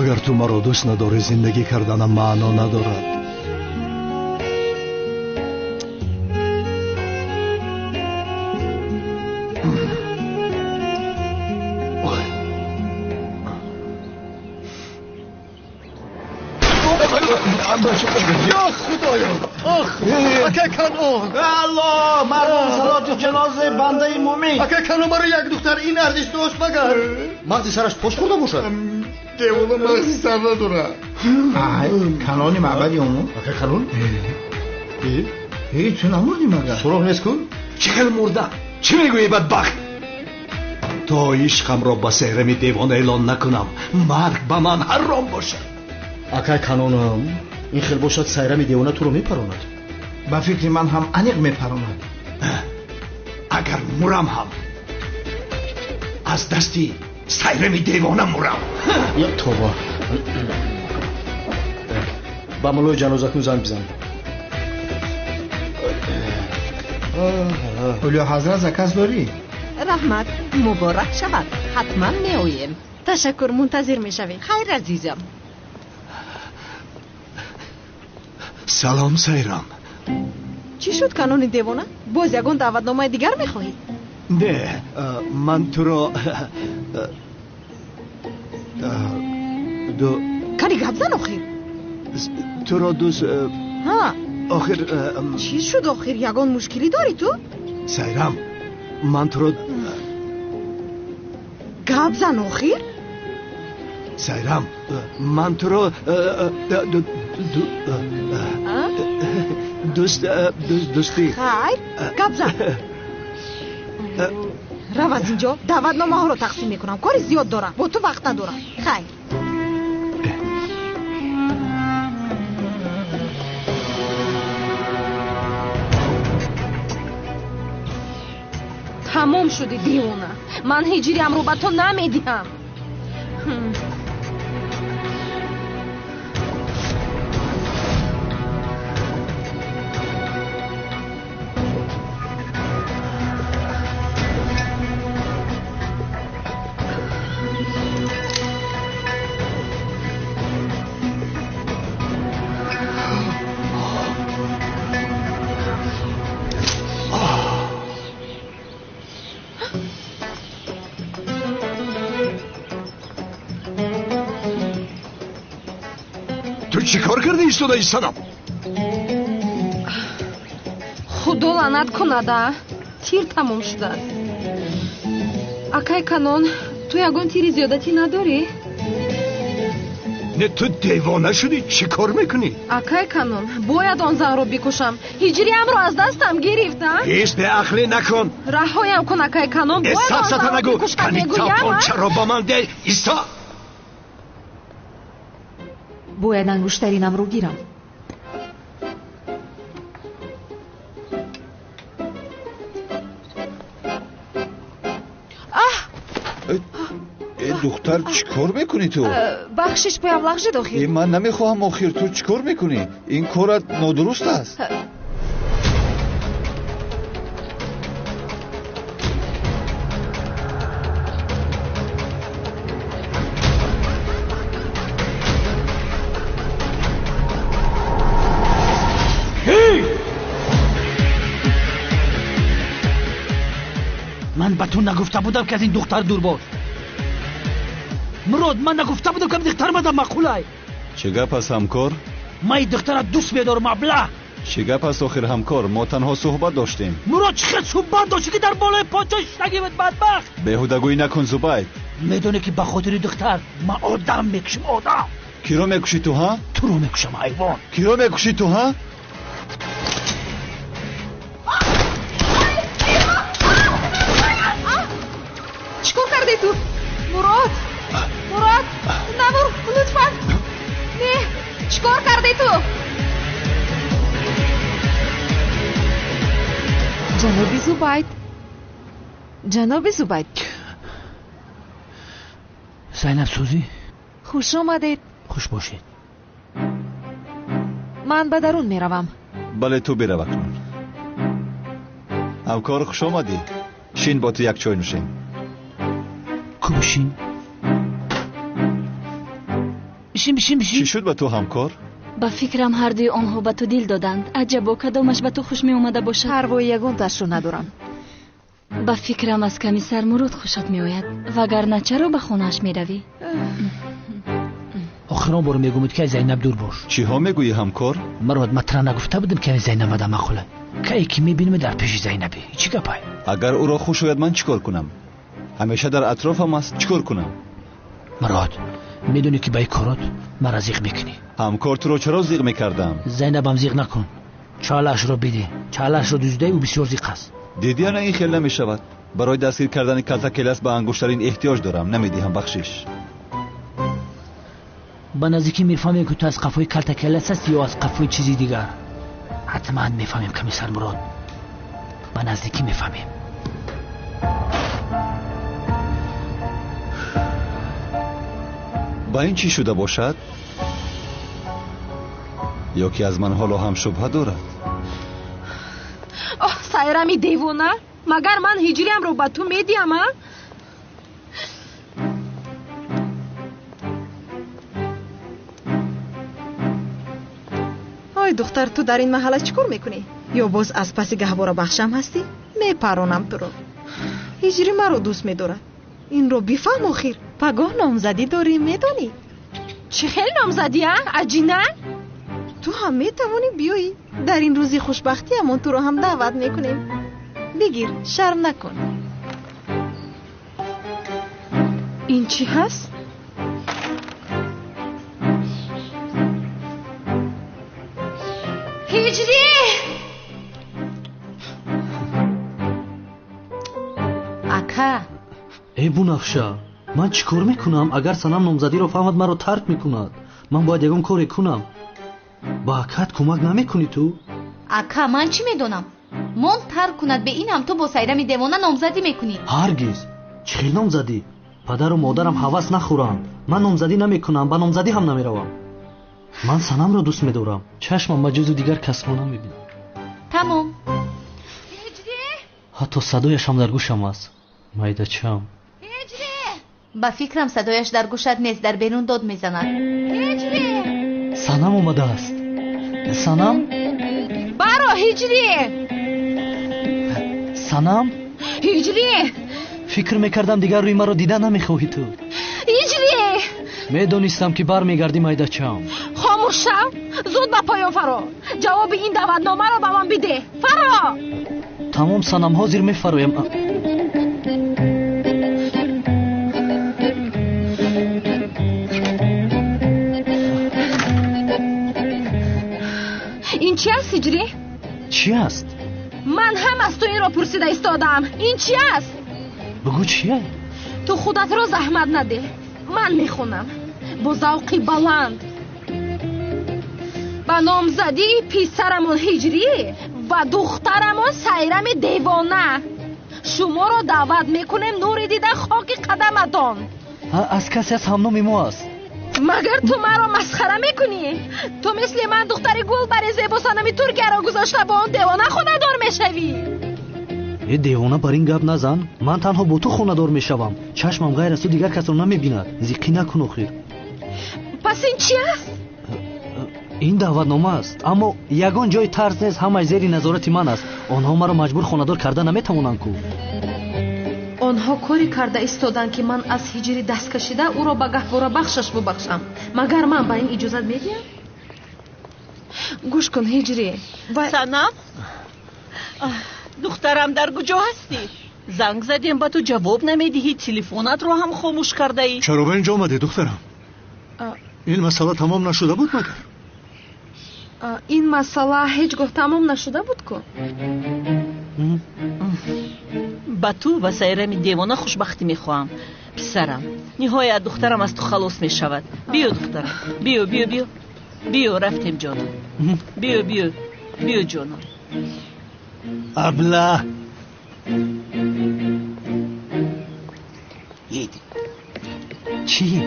اگر تو مرا دوست نداری زندگی کردنم معنا ندارد. یا خدایا آخ اکه کنون الله مردم صلات جنازه بنده مومن اکه کنون مرا یک دختر این ارزش داشت مگر مردی سرش پشت خورده باشد دیوانه مغزی سر نداره کنانی معبدی همون اکه کنون تو نمردی مگر سراغ نیست کن چه مرده چی میگویی بدبخت تا عشقم را به سهرم دیوانه اعلان نکنم مرگ به من حرام باشد. اکه کنونم این خیل باشد سیرم دیوانه تو رو میپراند. با فکر من هم انیق میپراند. اگر مرم هم از دستی سیرم دیوانه مرم. یا توبه با ملوی جنازتون زنگ بزن. اولیا حضرت زکس داری؟ رحمت مبارک شود حتما میآییم. تشکر منتظر میشویم. خیر عزیزم. سلام سیرم. چی شد کنون دیوانه؟ باز یگون دعوتنامه دیگر میخواهی؟ نه من تو را کنی گپ زن آخر تو را دوست ها آخر چی شد آخر یگون مشکلی داری تو؟ سیرم من تو را گپ زن آخر سیرم من تو را دوستی خیر گپ زن رو از اینجا دعوتنامه ها رو تقسیم میکنم کاری زیاد دارم با تو وقت ندارم. خیر تمام شدی دیوانه. من هجریم رو به تو نمیدیم. تو چی کار کردی ایستاده ایستادم؟ خدا لعنت کنده تیر تمام شده. اکای کنون تو یگون تیری زیادتی نداری؟ نه تو دیوانه شدی چی کار میکنی؟ اکای کنون باید آن زن رو بکشم. هجریم رو از دستم گرفتم. هیچ به عقلی نکن. رهایم کن اکای کنون. باید آن زن رو بکشم. کنی تاپانچه رو با من ده ایستا. باید انگشترینم رو گیرم. دختر چیکار میکنی تو؟ بخشش پایم لغزید آخر. من نمیخواهم آخر تو چیکار میکنی؟ این کارت نادرست است. من به تو نگفته بودم که از این دختر دور باش. مراد من نگفته بودم که دختر مدام مقوله. چه گپ است همکار؟ من این دختر دوست میدارم ابله. چه گپ است آخر همکار؟ ما تنها صحبت داشتیم. مراد چقدر صحبت داشتی که در بالای پاچش نگیمت بدبخت. بیهودگویی نکن زبید. میدونی که به خاطر دختر من آدم میکشم آدم. کیرو میکشی تو ها؟ تو رو میکشم حیوان. کیرو میکشی تو ها؟ چیکار کردی تو؟ مراد نمور لطفاً. نه چیکار کردی تو؟ جناب زبید زینب سوزی خوش آمدید. خوش باشید. من به درون میروم. بله تو برو اکنون. همکار خوش آمدی. شین با تو یک چای نوشیم. کوشین بشین. چی شد با تو همکار؟ با فکرم هر دوی آنها به تو دل دادند. عجبا کدامش به تو خوش می اومده باشد. پروای یگان تش رو ندارم. با فکرم از کمیسر مراد خوشت می آید. وگرنه چرا به خونهش می روی؟ آخران بار میگوید که زینب دور باش. چی ها میگویی همکار؟ مراد مطرح نگفته بودم که زینب مده مخوله که یکی میبینیم در پیش زینبی. چی گپای؟ اگر او را خوش آید من چیکار کنم؟ همیشه در اطرافم است. چیکار کنم؟ مراد میدونی که به کارات مرا زیغ میکنی. همکار تو رو چرا زیغ میکردم؟ زینبم زیغ نکن. چالش رو بده. چالش رو دوزده او بسیار زیغ است. دیدی نه این خیلی نمیشود. برای دستگیر کردن کلتک الیاس به انگشترین احتیاج دارم. نمیدیم بخشش. با نزدیکی میفهمیم که تو از قفوی کلتک الیاس است یا از قفوی چیزی دیگر. حتما میفهمیم کمیسر مراد. با نزدیکی میفهمیم. با این چی شده باشد؟ یا که از من حالا هم شبه دارد؟ سایرمی دیوانه، مگر من هجریم رو به تو میدیم؟ آی دختر تو در این محله چیکار میکنی؟ یا باز از پس گهواره بخشم هستی؟ میپرونم تو رو. هجری مرا دوست میدارد. این رو بفهم آخر. پگاه نامزدی داری میدانی؟ چه خیلی نامزدی ها؟ عجینه؟ تو هم میتوانی بیایی. در این روزی خوشبختی همون تو رو هم دعوت میکنیم. بگیر شرم نکن. این چی هست؟ هجری! اکا ای بنفشه من چیکار میکنم؟ اگر سنم نامزدی رو فهمد مرا ترک میکند. من باید یگان کاری کنم. با اکات کمک نمیکنی تو؟ اکا من چی میدونم؟ من ترک کند به اینم تو با سایرمی دیوانه نامزدی میکنی. هرگز. چخیل نامزدی؟ پدر و مادرم هوس نخورند. من نامزدی نمیکنم. با نامزدی هم نمیروم. من سنم رو دوست میدارم. چشمم به جز دیگر کس رو نمیبینم. تمام. حتی صدایش هم در گوشم است. مایده چم. با فکرم صدایش در گوشت نیست، در بیرون داد میزند. سنم اومده است. سنم؟ برو هجری. سنم؟ هجری. فکر میکردم دیگر روی مرا دیده نمیخواهی تو. هجری. میدونستم که بر میگردی مایده چم. خاموش شو. زود به پایان فرا. جواب این دعوتنامه رو به من بده. فرا. تمام سنم حاضر میفرایم. این چی است هجری؟ چی است؟ من هم از تو این را پرسیده ایستادم. این چی است؟ بگو چیه؟ تو خودت را زحمت نده. من میخونم با ذوقی بلند. با نامزدی پسرمون هجری و دخترمون سایرم دیوانه شما را دعوت میکنیم نور دیده خاک قدمتان. از کسی از همنام ما است. مگر تو مرا مسخره میکنی؟ تو مثل من دختر گل برای زیبا سنمی ترکیه را گذاشته با اون دیوانه خونه دار میشوی؟ ای دیوانه بر این گپ نزن. من تنها با تو خونه دار میشوم. چشمم غیر از تو دیگر کس رو نمیبیند. زیقی نکن آخر. پس این چی است؟ این دعوتنامه است، اما یگان جای ترس نیست. همه زیر نظارت من است. آنها مرا مجبور خونه دار کرده نمیتوانند کو. آنها کاری کرده ایستادند که من از هجری دست کشیده او را به گهواره بخشش ببخشم. مگر من به این اجازت میدیم؟ گوش کن هجری. سنم دخترم در کجا هستی؟ زنگ زدیم با تو جواب نمیدهی. تلفنت رو هم خاموش کرده ای. چرا به اینجا آمده دخترم؟ این مسئله تمام نشده بود مگر؟ این مسئله هیچ گاه تمام نشده بود کو. ба ту ва сайрами девона хушбахтӣ мехоҳам писарам. ниҳоят духтарам аз ту халос мешавад. биё духтарам, биё биё биё биё рафтем ҷонам. биё биё биё ҷонам. абла چی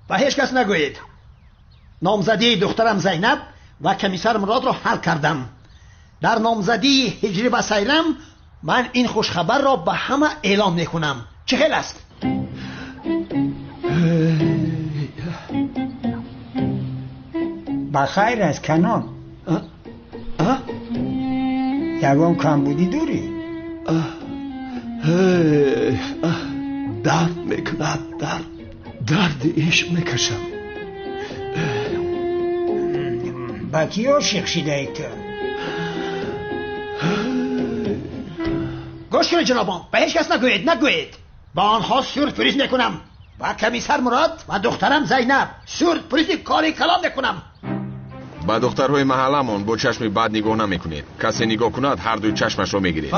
و هیچ کس نگویید نامزدی دخترم زینب و کمیسر مراد را حل کردم. در نامزدی هجری و سیرم من این خوش خبر را به همه اعلام میکنم. چه خیل است؟ بخیر است کنان. یگان کمبودی دوری؟ درد میکند، درد عشق میکشم. با کی عاشق شده ای تو؟ گوش کنید جنابان، به هیچ کس نگویید. با آنها سورپریز میکنم و کمیسر مراد و دخترم زینب سورپریز کاری کلام میکنم. ба духтарҳои маҳалламон бо чашми бад нигоҳ намекунед. касе нигоҳ кунад ҳардуи чашмашро мегиред.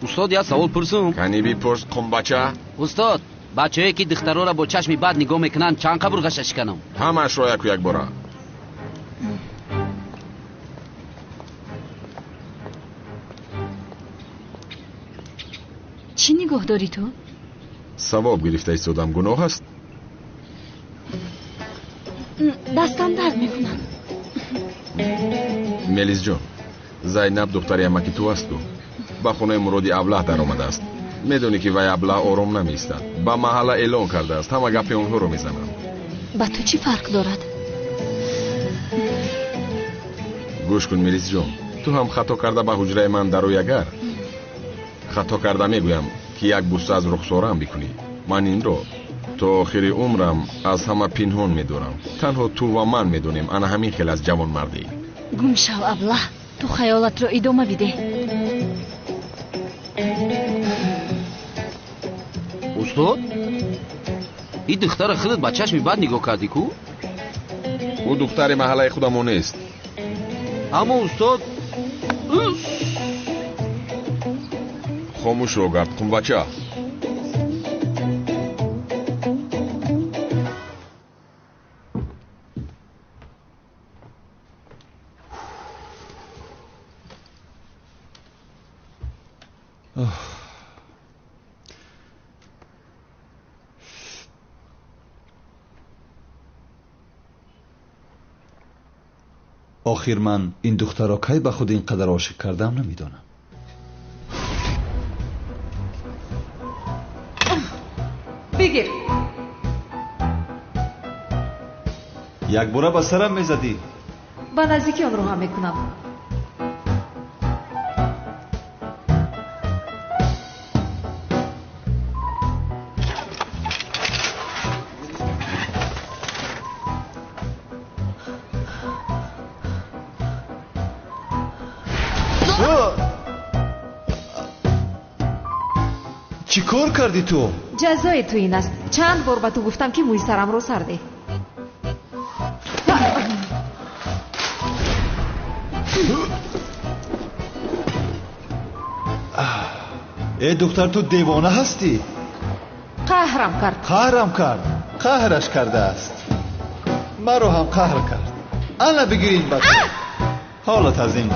устод як савол пурсум. кани бипурс қумбача. устод бачаҳое ки духтароро бо чашми бад нигоҳ мекунанд чанд қабр ғаша шиканам? ҳамаашро яку як бора. чӣ нигоҳ дорӣ ту? савоб гирифта истодам. гуноҳ аст? дастам дард мекунад. мелисҷон, зайнаб духтари амаки ту асту. ба хонаи муроди аблаҳ даромадааст. медонӣ ки вай аблаҳ ором намеистад. ба маҳалла эълон кардааст. ҳама гапи онҳоро мезананд. ба ту чӣ фарқ дорад? гӯш кун мелисҷон, ту ҳам хато карда ба ҳуҷраи ман дарои агар. хато карда мегӯям ки як буста аз рухсораам бикунӣ. ман инро то охири умрам аз ҳама пинҳон медорам. танҳо ту ва ман медонем ана ҳамин хел аз ҷавонмардӣ. гум шав аблаҳ, ту хаёлатро идома биде. устод ин духтара худат ба чашми бад нигоҳ кардӣ ку? ӯ духтари маҳаллаи худамо нест. аммо устод хомӯшро гард қумбача. آخر من این دختر را کی به خود اینقدر عاشق کردم نمیدانم. بگیر. یک باره به سرم میزدی. با نزدیکی آن رو هم میکنم. چی کار کردی تو؟ جزای تو این است. چند بار به تو گفتم که موی سرم رو سرده. ای دختر تو دیوانه هستی؟ قهرم کرد. قهرم کرد. قهرش کرده است. مرا هم قهر کرد. انا بگیرین با تو. حالت از این با.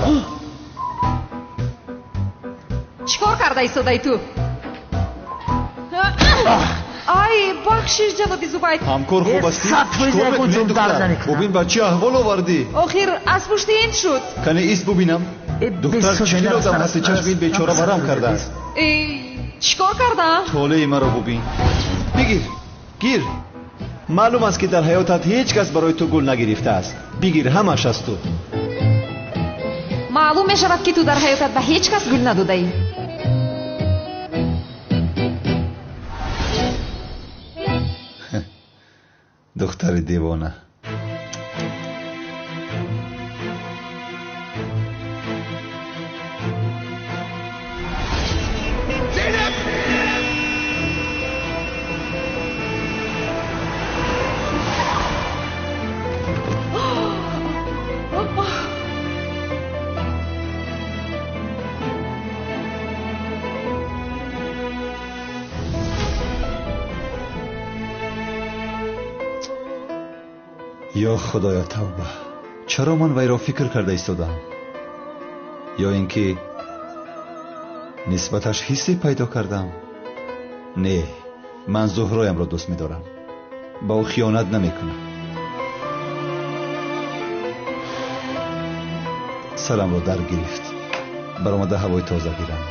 چیکار کرده ایستاده تو؟ آی بخشش جنابی زبید. همکار خوب هستی؟ چیکار میکنی دختر؟ ببین بچه احوال آوردی. آخر از پشت این شد. کنه ایست ببینم. دختر چیکار آدم هستی چشم این بیچاره برام کرده است. چیکار کرده؟ طوله مرا ببین. بگیر. گیر. معلوم است که در حیاتت هیچ کس برای تو گل نگرفته است. بگیر همش از تو. معلوم می شود که تو در حیاتت به هیچ کس گل نداده ای. دختر دیوانه. یا خدایا توبه، چرا من وی را فکر کرده ایستادم؟ یا اینکه نسبتش حسی پیدا کردم؟ نه، من زهرایم را دوست می‌دارم، با او خیانت نمی‌کنم. سرم را در گرفت، برآمده هوای تازه گیرم.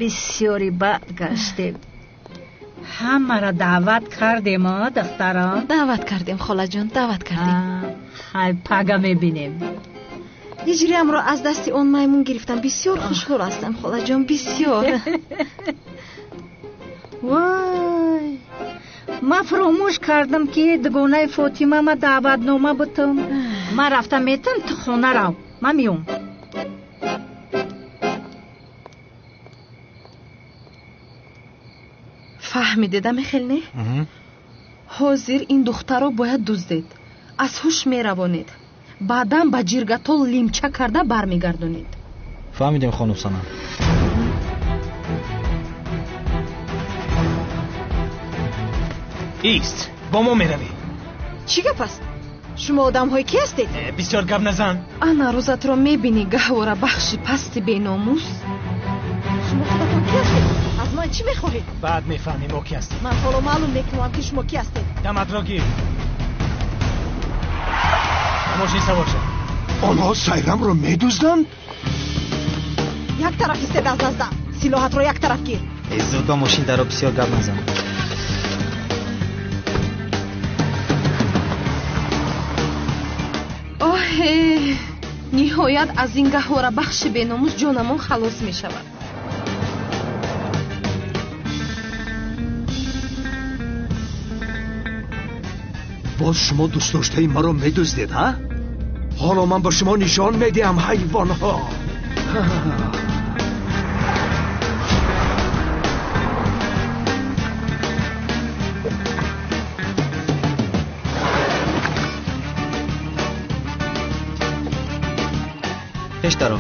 بسیاری بد گشتیم. همه را دعوت کردیم دختران؟ دعوت کردیم خاله جان، دعوت کردیم. های پگا میبینیم. هجریم را از دست اون میمون گرفتم. بسیار خوشحال هستم خاله جان، بسیار. وای، ما فراموش کردم که دگونه فاطمه ما دعوت نامه بودم. ما رفتم میتم تو خونه رو. ما میوم. فهمیدم خیلی نه؟ حاضر این دختر رو باید دزدید، از هوش میروانید، بعدم با جیرگتول لیمچه کرده برمیگردونید. فهمیدیم خانم سنم. ایست، با ما میروی. چی گپ است؟ شما آدم های کی هستید؟ بسیار گپ نزن. انا روزت رو میبینی گهواره بخشی پست بیناموس. شما خودتون کی هستید؟ از من چی میخواهید؟ بعد میفهمی ما کی هستیم. من حالا معلوم میکنم که شما کی هستید. دمت را گیر. ماشین سوار شد. آنها سیرم رو میدوزدن؟ یک طرف ایستید از نزدم. سلاحت رو یک طرف گیر. زود با ماشین در رو بسیار گپ نزن. اوه، نهایت از این گهواره بخش بیناموس جانمون خلاص میشود. باز شما دوست داشته مرا میدوزدید ها؟ حالا من با شما نشان میدیم حیوان ها. پیش درو.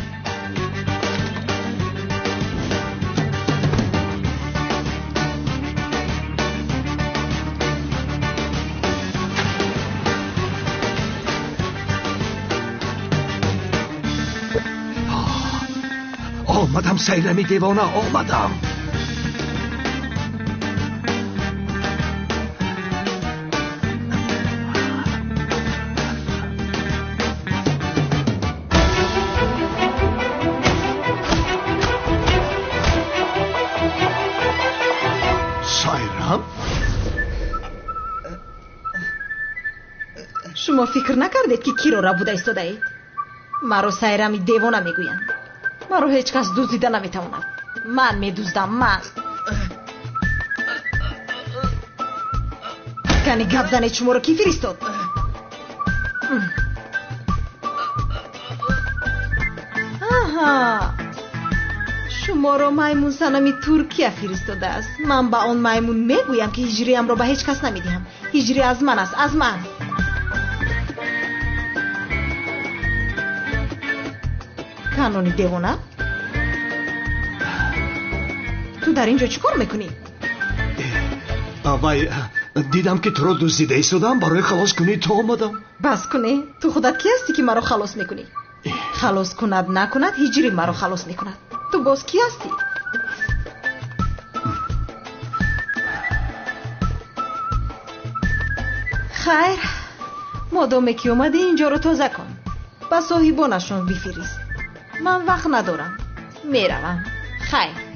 آمدم سیرمی دیوانه، آمدم. سیرم؟ شما فکر نکردید که کی رو بوده ایستاده اید؟ مرا سیرمی دیوانه میگویند. مرا هیچ کس دزدیده نمیتواند. من میدزدم، من. کنی گپ زنید شما رو کی فرستاد؟ آها، شما رو میمون سنمی ترکیه فرستاده است. من با اون میمون میگویم که هجریم رو به هیچ کس نمیدهم. هجری از من است، از من. کانونی دیوانه؟ تو در اینجا چیکار میکنی؟ وای، دیدم که تو رو دزدیده ایستادم، برای خلاص کنی تو آمدم. بس کنی؟ تو خودت کی هستی که مرا خلاص میکنی؟ خلاص کند نکند هجری مرا خلاص میکند. تو باز کی هستی؟ خیر، مادامی که اومدی اینجا رو تازه کن. با صاحبانشون بفرست. من وقت ندارم، میروم. خیر.